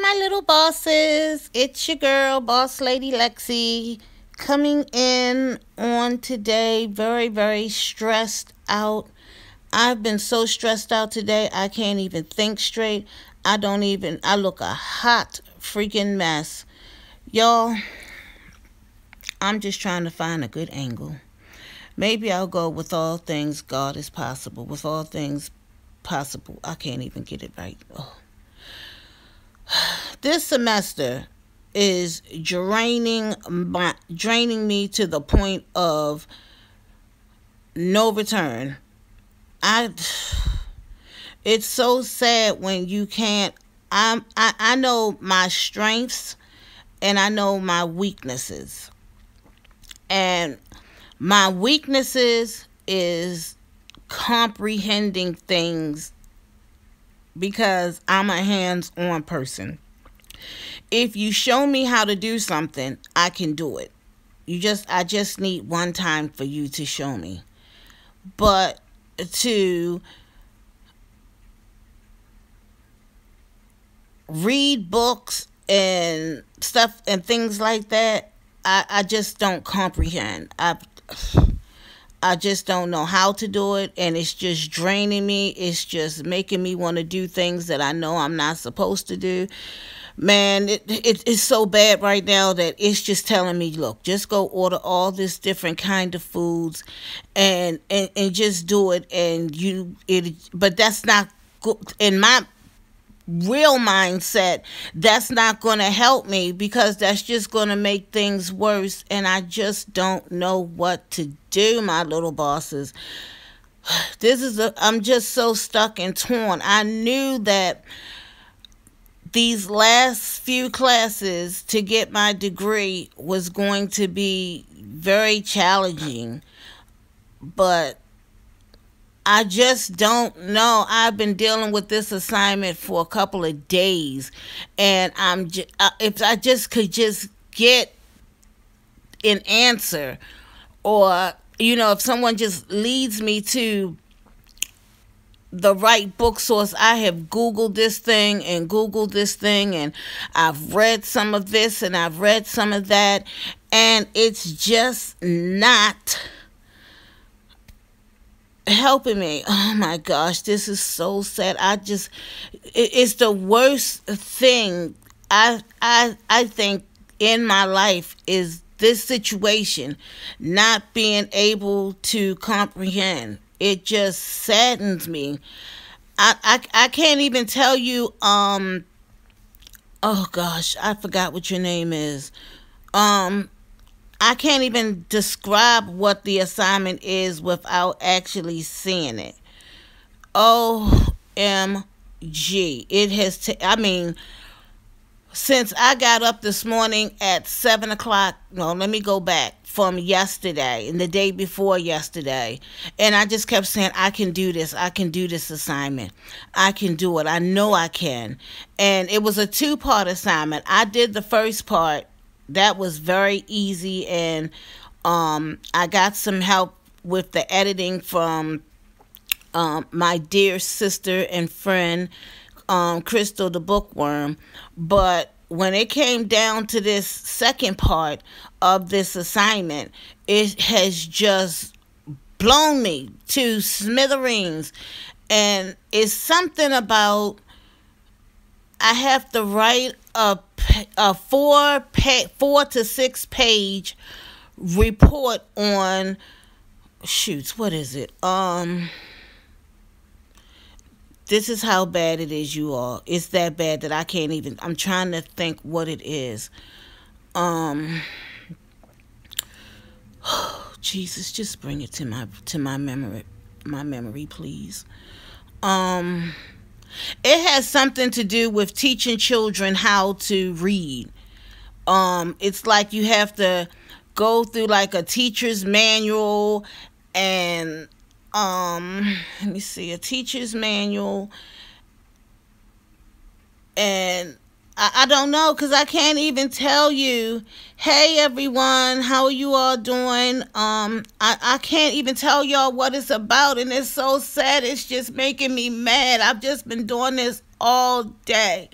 my little bosses. It's your girl, Boss Lady Lexi, coming in on today. Very, very stressed out. I've been so stressed out today, I can't even think straight. I look a hot freaking mess. Y'all, I'm just trying to find a good angle. Maybe I'll go with all things God is possible. With all things possible. I can't even get it right. Oh. This semester is draining me to the point of no return. I it's so sad when you can't. I know my strengths and I know my weaknesses. And my weaknesses is comprehending things because I'm a hands-on person. If you show me how to do something, I can do it. I just need one time for you to show me. But to read books and stuff and things like that, I just don't comprehend. I just don't know how to do it, and it's just draining me. It's just making me want to do things that I know I'm not supposed to do. Man, it's so bad right now that it's just telling me, look, just go order all this different kind of foods and just do it. But that's not good. In my real mindset, that's not going to help me because that's just going to make things worse, and I just don't know what to do, my little bosses. I'm just so stuck and torn. I knew that these last few classes to get my degree was going to be very challenging, but I just don't know. I've been dealing with this assignment for a couple of days, and if I just could just get an answer, or if someone just leads me to the right book source. I have Googled this thing and Googled this thing, and I've read some of this and I've read some of that, and it's just not helping me. Oh my gosh, this is so sad. It's the worst thing I think in my life is this situation, not being able to comprehend. It just saddens me. I can't even tell you. Oh gosh, I forgot what your name is. I can't even describe what the assignment is without actually seeing it. OMG. I mean, since I got up this morning at 7 o'clock, no, let me go back from yesterday and the day before yesterday. And I just kept saying, I can do this. I can do this assignment. I can do it. I know I can. And it was a 2-part assignment. I did the first part. That was very easy. And I got some help with the editing from my dear sister and friend, Crystal the Bookworm. But when it came down to this second part of this assignment, it has just blown me to smithereens. And it's something about I have to write a 4 to 6 page report on, shoots, what is it? This is how bad it is, you all. It's that bad that I'm trying to think what it is. Jesus, just bring it to my memory, please. It has something to do with teaching children how to read. It's like you have to go through like a teacher's manual, and let me see, a teacher's manual, and I don't know, because I can't even tell you, hey everyone, how are you all doing? I can't even tell y'all what it's about, and it's so sad. It's just making me mad. I've just been doing this all day,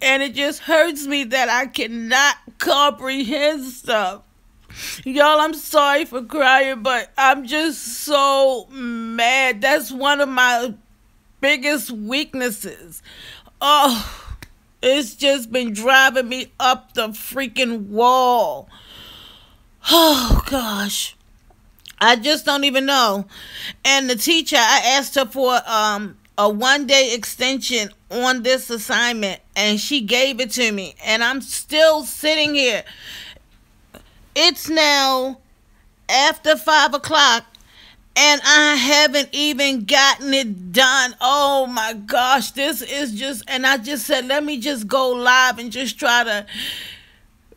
and it just hurts me that I cannot comprehend stuff. Y'all, I'm sorry for crying, but I'm just so mad. That's one of my biggest weaknesses. Oh, it's just been driving me up the freaking wall. Oh, gosh. I just don't even know. And the teacher, I asked her for a 1-day extension on this assignment, and she gave it to me. And I'm still sitting here. It's now after 5 o'clock, and I haven't even gotten it done. Oh my gosh, this is just, and I just said, let me just go live and just try to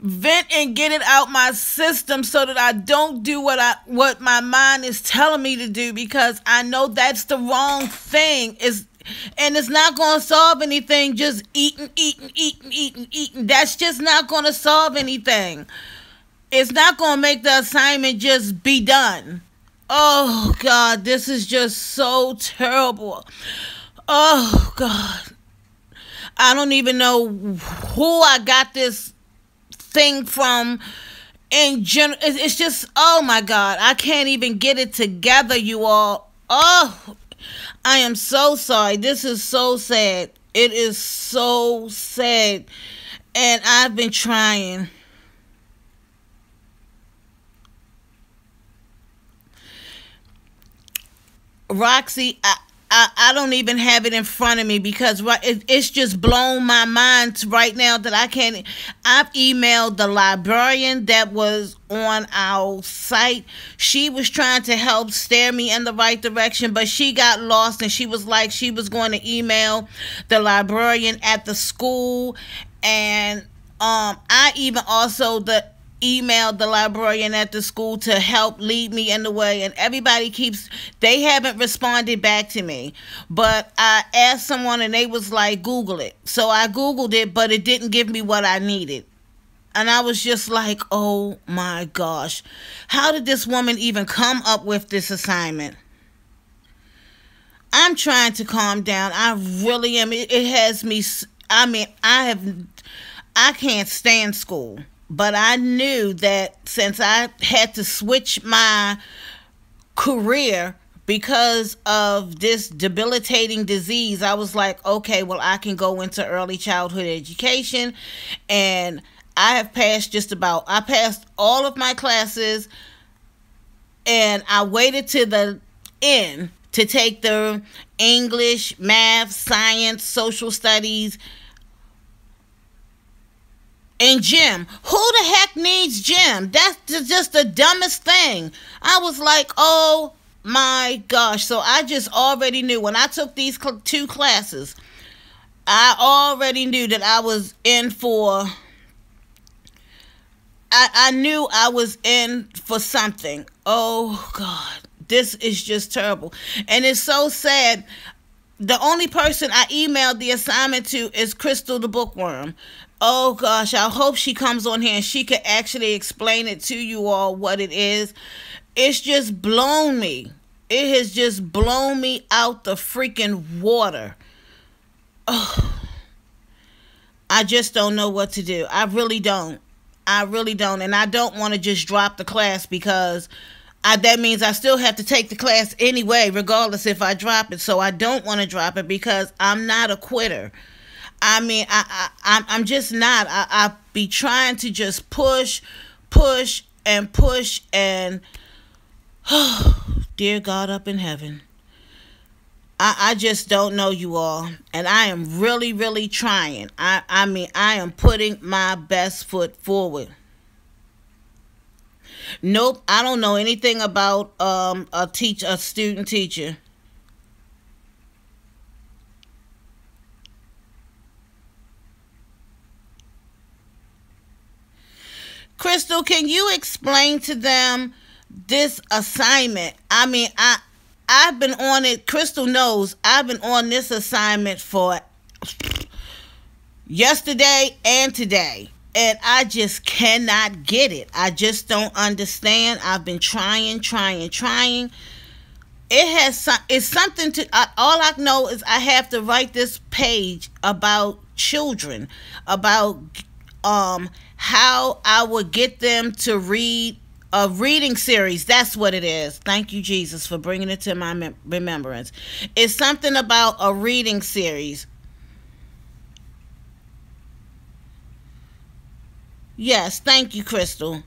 vent and get it out my system so that I don't do what my mind is telling me to do, because I know that's the wrong thing. And it's not going to solve anything, just eating. That's just not going to solve anything. It's not going to make the assignment just be done. Oh, God, this is just so terrible. Oh, God. I don't even know who I got this thing from in general. It's just, oh, my God. I can't even get it together, you all. Oh, I am so sorry. This is so sad. It is so sad. And I've been trying. Roxy, I don't even have it in front of me, because it's just blown my mind right now that I can't. I've emailed the librarian that was on our site. She was trying to help steer me in the right direction, but she got lost, and she was like she was going to email the librarian at the school. And I even also emailed the librarian at the school to help lead me in the way, and they haven't responded back to me. But I asked someone, and they was like, Google it. So I Googled it, but it didn't give me what I needed. And I was just like, oh my gosh, how did this woman even come up with this assignment? I'm trying to calm down. I really am. It has me, I can't stand school. But I knew that since I had to switch my career because of this debilitating disease, I was like, okay, well, I can go into early childhood education. And I passed all of my classes, and I waited to the end to take the English, math, science, social studies, and gym. Who the heck needs gym? That's just the dumbest thing. I was like, oh my gosh. So I just already knew when I took these 2 classes, I already knew that I was in for, I knew I was in for something. Oh God, this is just terrible. And it's so sad. The only person I emailed the assignment to is Crystal the Bookworm. Oh gosh, I hope she comes on here and she could actually explain it to you all what it is. It's just blown me. It has just blown me out the freaking water. Oh, I just don't know what to do. I really don't. And I don't want to just drop the class, because that means I still have to take the class anyway, regardless if I drop it. So I don't want to drop it, because I'm not a quitter. I'm just not. I be trying to just push, and oh, dear God up in heaven. I just don't know, you all. And I am really, really trying. I am putting my best foot forward. Nope, I don't know anything about a student teacher. Crystal, can you explain to them this assignment? I've been on it. Crystal knows I've been on this assignment for yesterday and today. And I just cannot get it. I just don't understand. I've been trying. It's something to, all I know is I have to write this page about children, about how I would get them to read a reading series. That's what it is. Thank you, Jesus, for bringing it to my remembrance. It's something about a reading series. Yes, thank you, Crystal.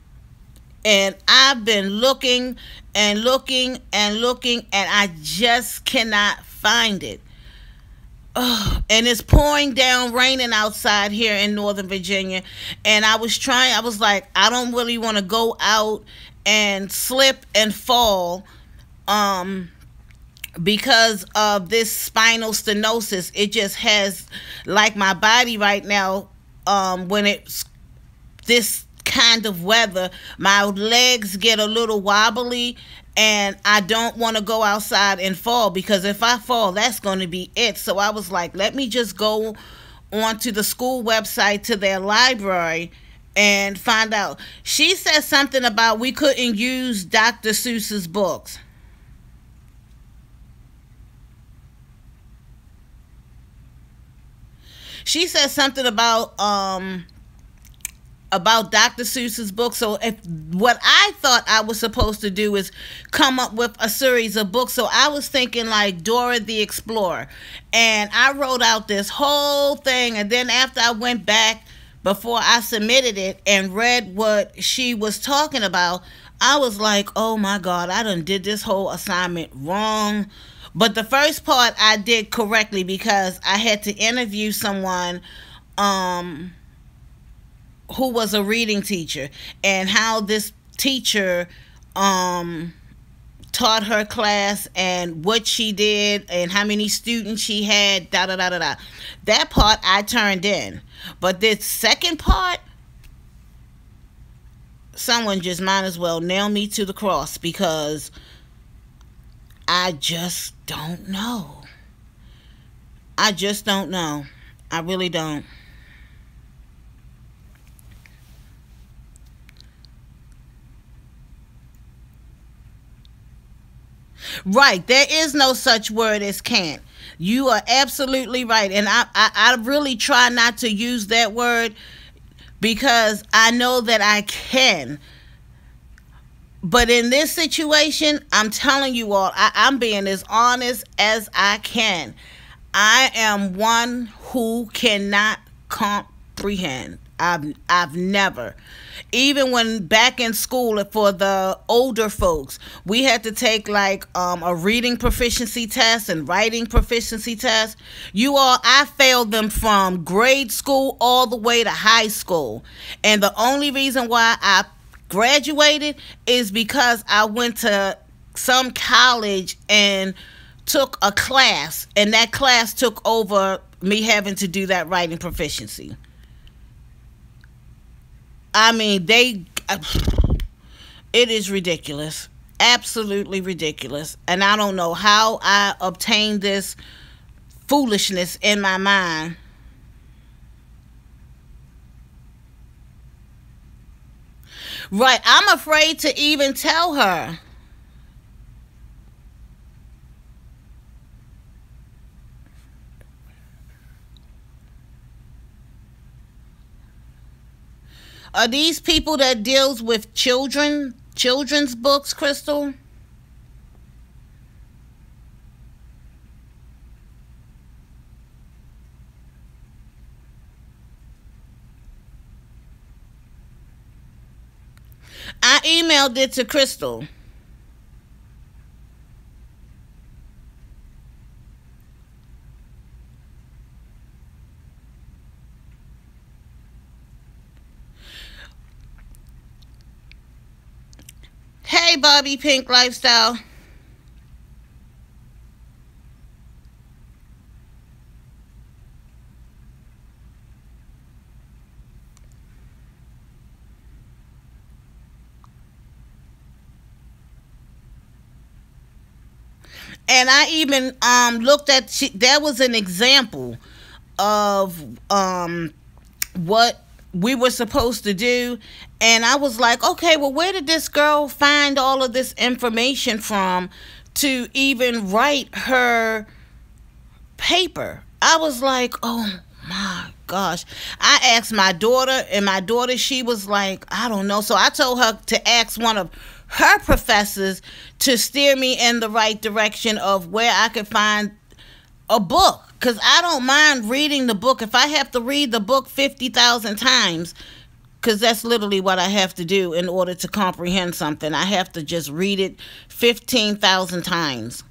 And I've been looking and I just cannot find it. Ugh. And it's pouring down, raining outside here in Northern Virginia. And I was like, I don't really want to go out and slip and fall because of this spinal stenosis. It just has, like my body right now, when it's this kind of weather, my legs get a little wobbly, and I don't want to go outside and fall, because if I fall, that's going to be it. So I was like, let me just go onto the school website, to their library, and find out. She said something about we couldn't use Dr. Seuss's books. She said something about Dr. Seuss's book. So if what I thought I was supposed to do is come up with a series of books. So I was thinking like Dora the Explorer. And I wrote out this whole thing. And then after I went back before I submitted it and read what she was talking about, I was like, oh my God, I done did this whole assignment wrong. But the first part I did correctly, because I had to interview someone who was a reading teacher, and how this teacher taught her class, and what she did, and how many students she had, da da da da da. That part I turned in. But this second part, someone just might as well nail me to the cross, because I just don't know. I just don't know. I really don't. Right. There is no such word as can't. You are absolutely right. And I really try not to use that word, because I know that I can. But in this situation, I'm telling you all, I'm being as honest as I can. I am one who cannot comprehend. I've never. Even when back in school, for the older folks, we had to take like a reading proficiency test and writing proficiency test. You all, I failed them from grade school all the way to high school. And the only reason why I graduated is because I went to some college and took a class, and that class took over me having to do that writing proficiency. I mean, it is ridiculous. Absolutely ridiculous. And I don't know how I obtained this foolishness in my mind. Right. I'm afraid to even tell her. Are these people that deals with children's books, Crystal? I emailed it to Crystal. Hey, Bobby Pink Lifestyle. And I even looked at, there was an example of what we were supposed to do. And I was like, okay, well, where did this girl find all of this information from to even write her paper? I was like, oh my gosh. I asked my daughter, and my daughter, she was like, I don't know. So I told her to ask one of her professors to steer me in the right direction of where I could find a book, because I don't mind reading the book. If I have to read the book 50,000 times, because that's literally what I have to do in order to comprehend something. I have to just read it 15,000 times.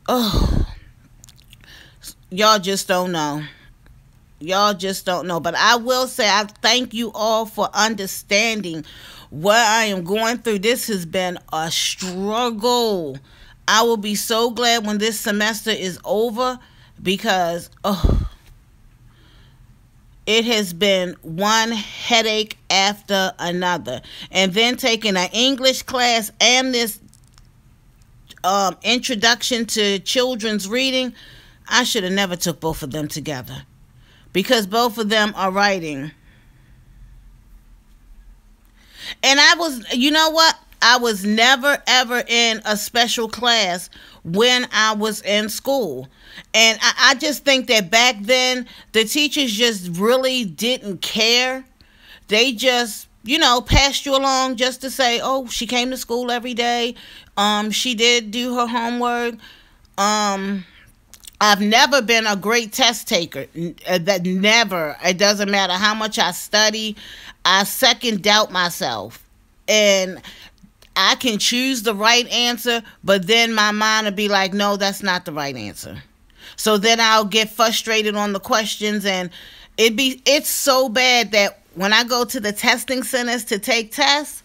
Oh, y'all just don't know. Y'all just don't know. But I will say I thank you all for understanding what I am going through. This has been a struggle. I will be so glad when this semester is over, because it has been one headache after another. And then taking an English class and this introduction to children's reading, I should have never took both of them together, because both of them are writing. And I was, you know what? I was never, ever in a special class when I was in school. And I just think that back then, the teachers just really didn't care. They just, passed you along just to say, oh, she came to school every day. She did do her homework. I've never been a great test taker. That never. It doesn't matter how much I study. I second doubt myself. And I can choose the right answer, but then my mind will be like, no, that's not the right answer. So then I'll get frustrated on the questions, and it's so bad that when I go to the testing centers to take tests,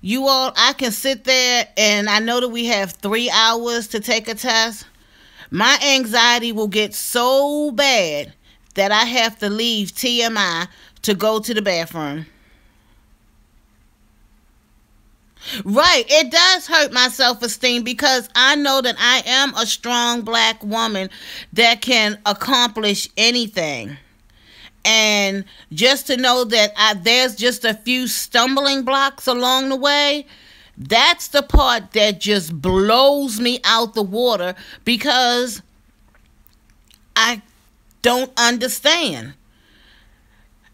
I can sit there, and I know that we have 3 hours to take a test. My anxiety will get so bad that I have to leave TMI to go to the bathroom. Right, it does hurt my self-esteem, because I know that I am a strong black woman that can accomplish anything. And just to know that there's just a few stumbling blocks along the way, that's the part that just blows me out the water, because I don't understand.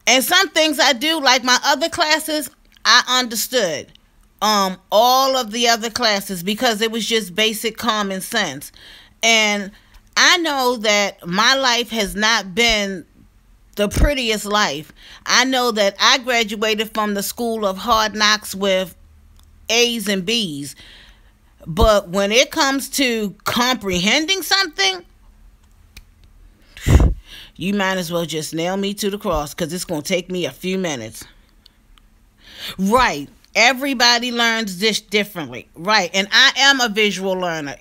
And some things I do, like my other classes, I understood. All of the other classes, because it was just basic common sense. And I know that my life has not been the prettiest life. I know that I graduated from the school of hard knocks with A's and B's. But when it comes to comprehending something, you might as well just nail me to the cross, because it's going to take me a few minutes. Right. Everybody learns this differently. Right. And I am a visual learner.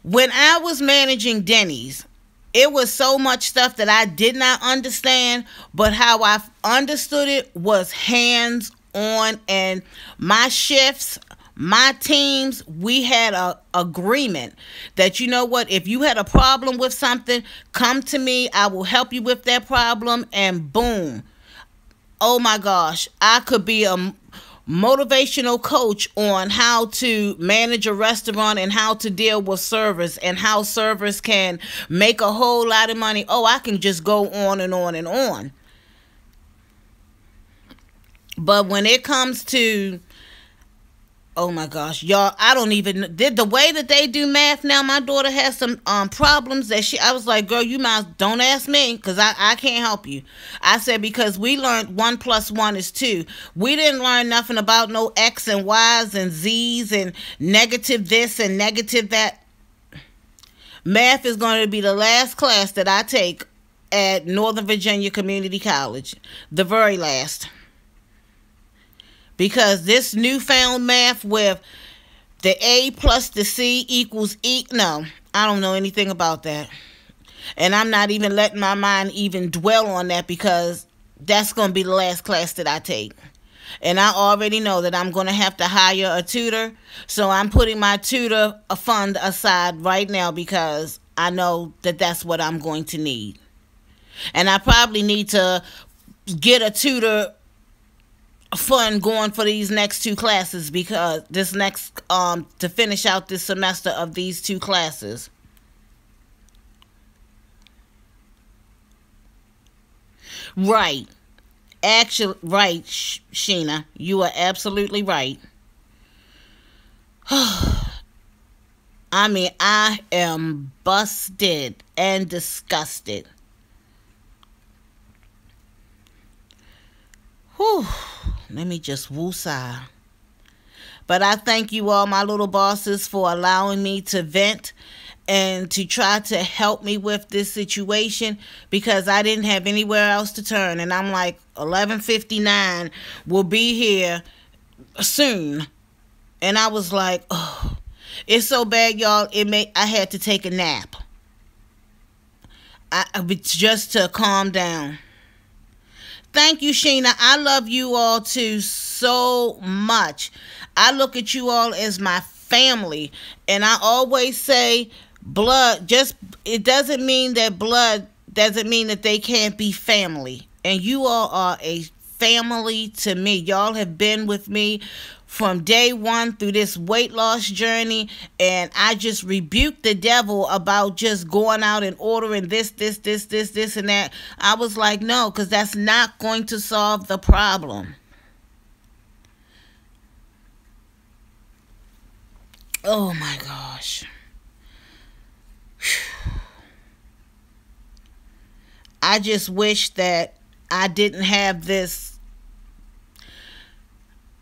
When I was managing Denny's, it was so much stuff that I did not understand, but how I understood it was hands on. And my shifts, my teams, we had a agreement that, you know what, if you had a problem with something, come to me. I will help you with that problem. And boom. Oh my gosh, I could be a motivational coach on how to manage a restaurant and how to deal with servers and how servers can make a whole lot of money. Oh, I can just go on and on and on. But when it comes to, oh my gosh, y'all, I don't even, the way that they do math now, my daughter has some problems that I was like, girl, don't ask me, because I can't help you. I said, because we learned 1 + 1 is 2. We didn't learn nothing about no X and Y's and Z's and negative this and negative that. Math is going to be the last class that I take at Northern Virginia Community College. The very last. Because this newfound math with the A plus the C equals E, no, I don't know anything about that. And I'm not even letting my mind even dwell on that, because that's going to be the last class that I take. And I already know that I'm going to have to hire a tutor. So I'm putting my tutor fund aside right now, because I know that that's what I'm going to need. And I probably need to get a tutor fund going for these next two classes, because this next to finish out this semester of these two classes. Right. Actually, right, Sheena. You are absolutely right. I mean, I am busted and disgusted. Whew. Let me just woosah. But I thank you all, my little bosses, for allowing me to vent and to try to help me with this situation, because I didn't have anywhere else to turn. And I'm like, 11:59 will be here soon. And I was like, oh, it's so bad, y'all. I had to take a nap. Just to calm down. Thank you, Sheena. I love you all too so much. I look at you all as my family. And I always say, it doesn't mean that blood doesn't mean that they can't be family. And you all are a family to me. Y'all have been with me from day one through this weight loss journey, and I just rebuked the devil about just going out and ordering this, and that. I was like, no, because that's not going to solve the problem. Oh my gosh. I just wish that I didn't have this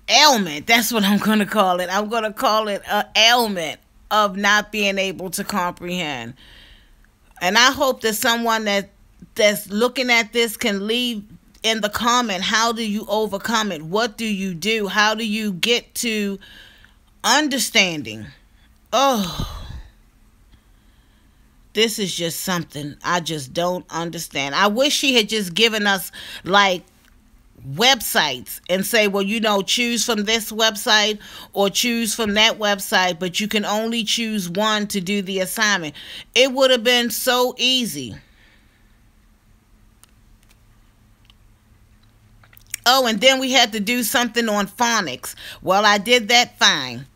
ailment. That's what I'm going to call it. I'm going to call it an ailment of not being able to comprehend. And I hope that someone that's looking at this can leave in the comment, how do you overcome it? What do you do? How do you get to understanding? Oh, this is just something I just don't understand. I wish she had just given us like websites and say, well, choose from this website or choose from that website, but you can only choose one to do the assignment. It would have been so easy. Oh, and then we had to do something on phonics. Well, I did that fine.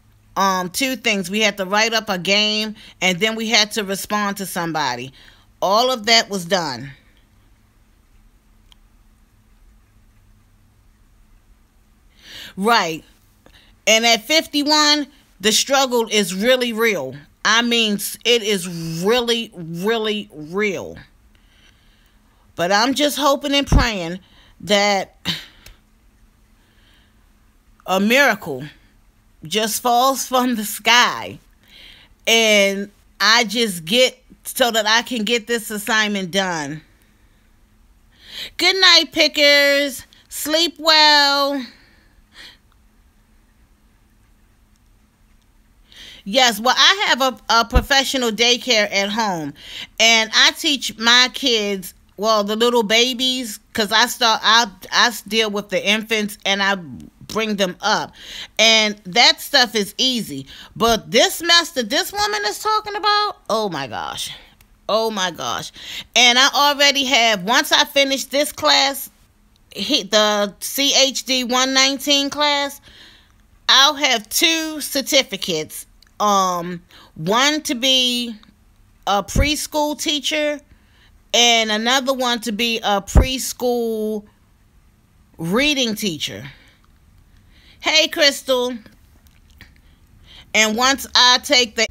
Two things. We had to write up a game, and then we had to respond to somebody. All of that was done. Right. And at 51, the struggle is really real. I mean, it is really, really real. But I'm just hoping and praying that a miracle just falls from the sky and I just get so that I can get this assignment done. Good night, pickers. Sleep well. Yes, well, I have a professional daycare at home, and I teach my kids, well, the little babies, because I deal with the infants and I bring them up, and that stuff is easy. But this mess that this woman is talking about, oh my gosh, and I already have, once I finish this class, the CHD 119 class, I'll have 2 certificates. One to be a preschool teacher and another one to be a preschool reading teacher. Hey, Crystal. And once I take the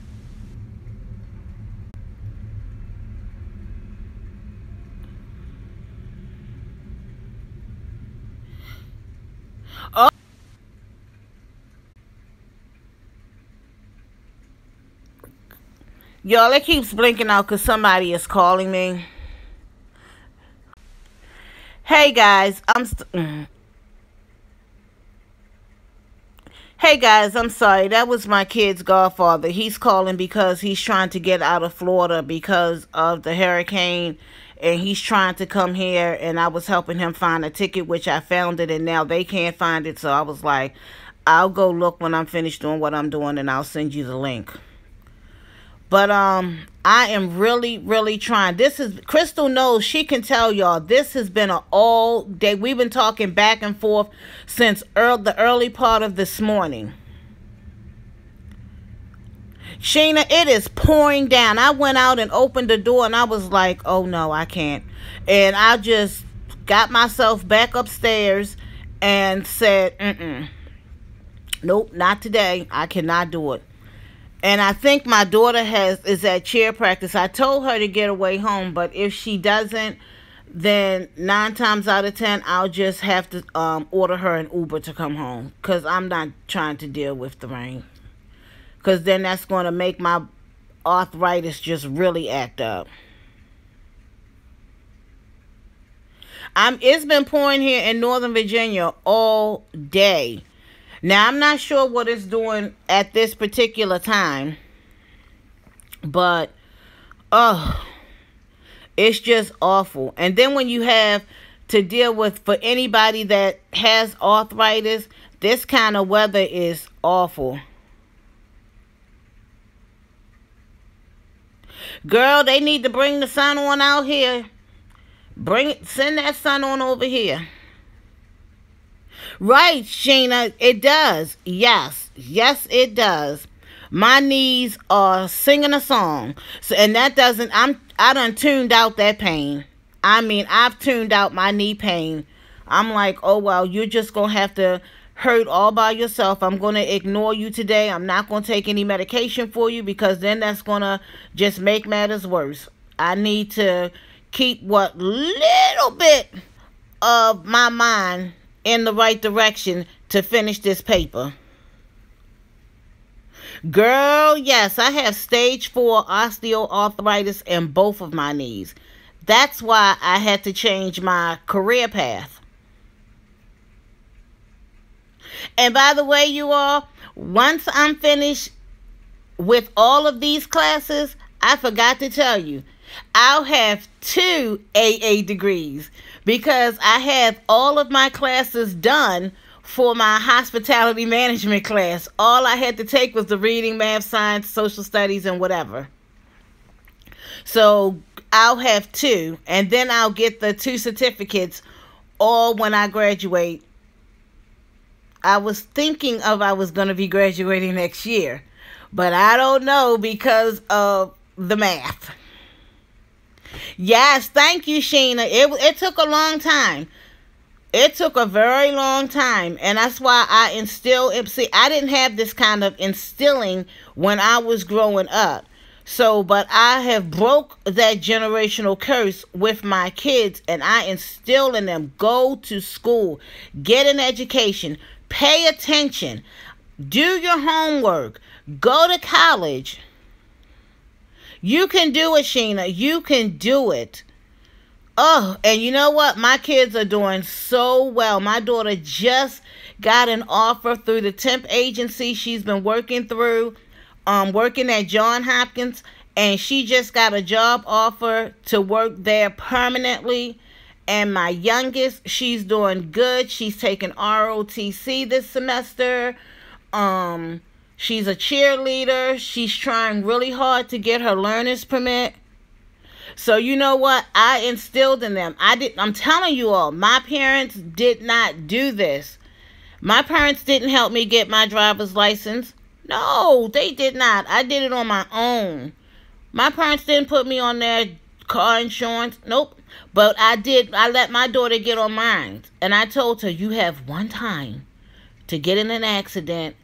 y'all, it keeps blinking out because somebody is calling me. Hey guys, Hey guys, I'm sorry. That was my kid's godfather. He's calling because he's trying to get out of Florida because of the hurricane, and he's trying to come here, and I was helping him find a ticket, which I found it, and now they can't find it. So I was like, I'll go look when I'm finished doing what I'm doing, and I'll send you the link. But I am really, really trying. This is Crystal knows, she can tell y'all this has been an all day. We've been talking back and forth since the early part of this morning. Sheena, it is pouring down. I went out and opened the door and I was like, oh no, I can't. And I just got myself back upstairs and said, nope, not today. I cannot do it. And I think my daughter is at cheer practice. I told her to get away home, but if she doesn't, then 9 times out of 10, I'll just have to order her an Uber to come home, because I'm not trying to deal with the rain. Because then that's going to make my arthritis just really act up. It's been pouring here in Northern Virginia all day. Now, I'm not sure what it's doing at this particular time, but, it's just awful. And then when you have to deal with, for anybody that has arthritis, this kind of weather is awful. Girl, they need to bring the sun on out here. Send that sun on over here. Right, Sheena, it does. Yes, it does. My knees are singing a song. So, and that doesn't, I done tuned out that pain. I mean, I've tuned out my knee pain. I'm like, oh, well, you're just going to have to hurt all by yourself. I'm going to ignore you today. I'm not going to take any medication for you, because then that's going to just make matters worse. I need to keep what little bit of my mind in the right direction to finish this paper. Girl, yes, I have stage 4 osteoarthritis in both of my knees. That's why I had to change my career path. And by the way, you all, once I'm finished with all of these classes, I forgot to tell you, I'll have 2 AA degrees, because I have all of my classes done for my hospitality management class. All I had to take was the reading, math, science, social studies, and whatever. So I'll have 2, and then I'll get the 2 certificates all when I graduate. I was thinking I was going to be graduating next year, but I don't know because of the math. Yes, thank you, Sheena. It took a long time. It took a very long time, and that's why I instilled. See, I didn't have this kind of instilling when I was growing up. So, but I have broke that generational curse with my kids, and I instill in them, go to school, get an education, pay attention, do your homework, go to college. You can do it, Sheena. You can do it. Oh, and you know what? My kids are doing so well. My daughter just got an offer through the temp agency she's been working through, working at Johns Hopkins, and she just got a job offer to work there permanently. And my youngest, she's doing good. She's taking ROTC this semester. She's a cheerleader. She's trying really hard to get her learner's permit. So you know what? I instilled in them. I'm telling you all, my parents did not do this. My parents didn't help me get my driver's license. No, they did not. I did it on my own. My parents didn't put me on their car insurance. Nope. But I did. I let my daughter get on mine. And I told her, you have one time to get in an accident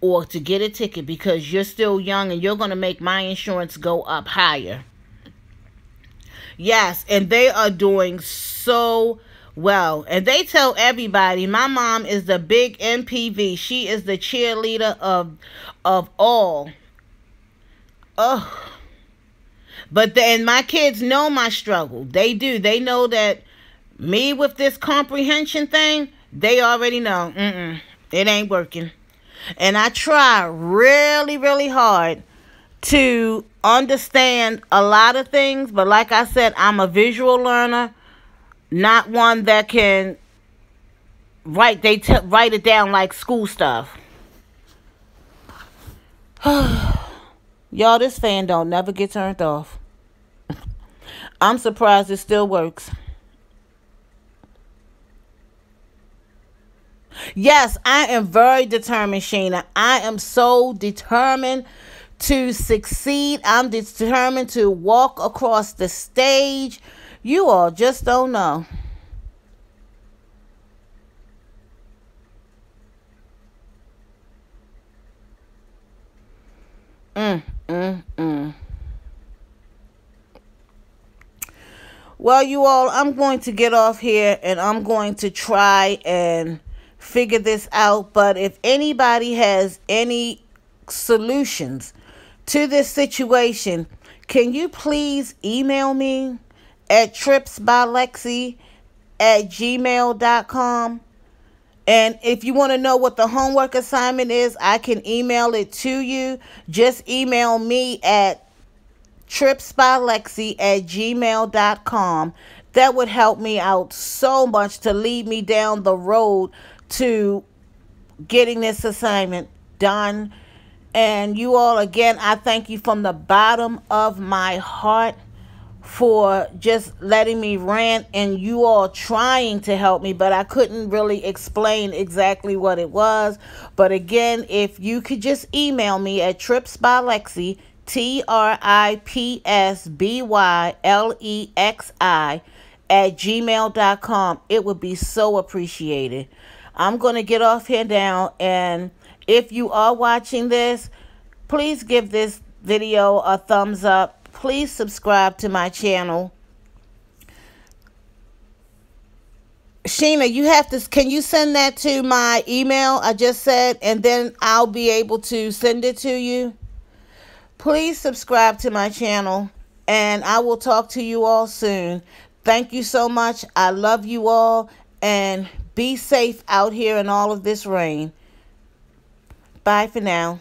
or to get a ticket, because you're still young and you're going to make my insurance go up higher. Yes, and they are doing so well. And they tell everybody, my mom is the big MPV. She is the cheerleader of all. Oh. But then my kids know my struggle. They do. They know that me with this comprehension thing, they already know. It ain't working. And I try really, really hard to understand a lot of things. But like I said, I'm a visual learner, not one that can write it down like school stuff. Y'all, this fan don't never get turned off. I'm surprised it still works. Yes, I am very determined, Sheena. I am so determined to succeed. I'm determined to walk across the stage. You all just don't know. Mm, mm, mm. Well, you all, I'm going to get off here and I'm going to try and figure this out. But if anybody has any solutions to this situation, can you please email me at tripsbylexi@gmail.com? And if you want to know what the homework assignment is, I can email it to you. Just email me at tripsbylexi@gmail.com. That would help me out so much to lead me down the road to getting this assignment done. And you all, again, I thank you from the bottom of my heart for just letting me rant and you all trying to help me, but I couldn't really explain exactly what it was. But again, if you could just email me at tripsbylexi, TRIPSBYLEXI @gmail.com, it would be so appreciated. I'm going to get off here now, and if you are watching this, please give this video a thumbs up. Please subscribe to my channel. Sheena, you have to, can you send that to my email I just said, and then I'll be able to send it to you? Please subscribe to my channel, and I will talk to you all soon. Thank you so much. I love you all, and be safe out here in all of this rain. Bye for now.